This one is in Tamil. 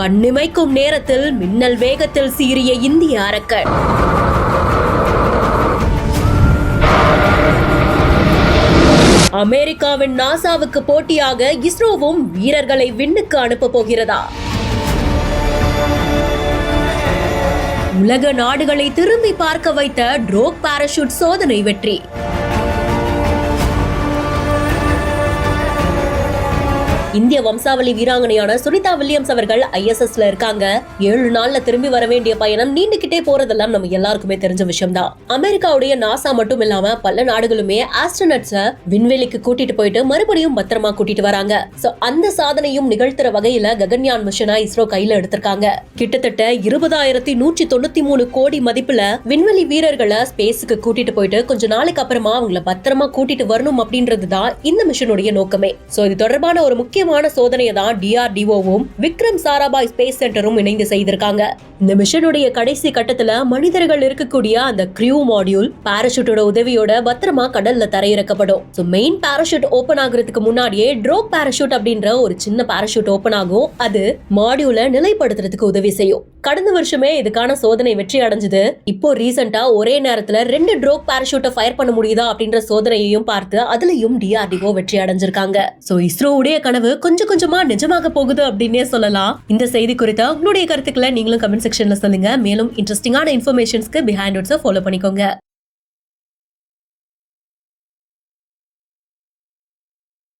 கண்ணிமைக்கும் நேரத்தில் மின்னல் வேகத்தில் சீறிய இந்திய அரக்கன். அமெரிக்காவின் நாசாவுக்கு போட்டியாக இஸ்ரோவும் வீரர்களை விண்ணுக்கு அனுப்ப போகிறதா? உலக நாடுகளை திரும்பி பார்க்க வைத்த ட்ரோக் பாராசூட் சோதனை வெற்றி. இந்திய வம்சாவளி வீராங்கனையான சுனிதா வில்லியம்ஸ் அவர்கள் ISSல இருக்காங்க. 7 நாள்ல திரும்பி வர வேண்டிய பயணம் நீண்டுகிட்டே போறதெல்லாம் நம்ம எல்லாருக்குமே தெரிஞ்ச விஷயம் தான். அமெரிக்காவுடைய நாசா மட்டும் இல்லாம பல நாடுகளுமே ஆஸ்ட்ரோனட்ஸ விண்வெளிக்கு கூட்டிட்டு போயிட்டு மறுபடியும் பத்திரமா கூட்டிட்டு வராங்க. சோ அந்த சாதனையும் நிகழ்த்துற வகையில ககன்யான் மிஷனை இஸ்ரோ கையில எடுத்திருக்காங்க. கிட்டத்தட்ட 20,193 கோடி மதிப்புல விண்வெளி வீரர்களை ஸ்பேஸுக்கு கூட்டிட்டு போயிட்டு கொஞ்ச நாளைக்கு அப்புறமா அவங்களை பத்திரமா கூட்டிட்டு வரணும் அப்படின்றதுதான் இந்த மிஷனுடைய நோக்கமே. சோ இது தொடர்பான ஒரு முக்கியமான சோதனையை தான் DRDOவும் விக்ரம் சாராபாய் ஸ்பேஸ் சென்டரும் இணைந்து செய்திருக்காங்க. இந்த மிஷனுடைய கடைசி கட்டத்துல மனிதர்கள் இருக்கக்கூடிய அந்த கிரியூ மாடியூல் பாராசூட்டோட உதவியோட பத்திரமா கடல்ல தரையிறக்கப்படும். மெயின் பாராசூட் ஓபன் ஆகுறதுக்கு முன்னாடியே ட்ரோக் பாராசூட் அப்படின்ற ஒரு சின்ன பாராசூட் ஓபன் ஆகும். அது மாடியூலை நிலைப்படுத்துறதுக்கு உதவி செய்யும். கடந்த வருஷமே இதுக்கான சோதனை வெற்றி அடைஞ்சது. இப்போ ரீசெண்டா ஒரே நேரத்துல 2 ட்ரோக் பாராசூட்டை ஃபயர் பண்ண முடியுதா அப்படின்ற சோதனையையும் பார்த்து அதுலயும் DRDO வெற்றி அடைஞ்சிருக்காங்க. சோ இஸ்ரோவுடைய கனவு கொஞ்சம் கொஞ்சமா நிஜமாக போகுது அப்படின்னே சொல்லலாம். இந்த செய்தி குறித்த உங்களுடைய கருத்துக்களை நீங்களும் கமெண்ட் செக்ஷன்ல சொல்லுங்க. மேலும் இன்ட்ரெஸ்டிங்கான இன்ஃபர்மேஷன்ஸ்க்கு பிஹைண்ட் ஃபாலோ பண்ணிக்கோங்க.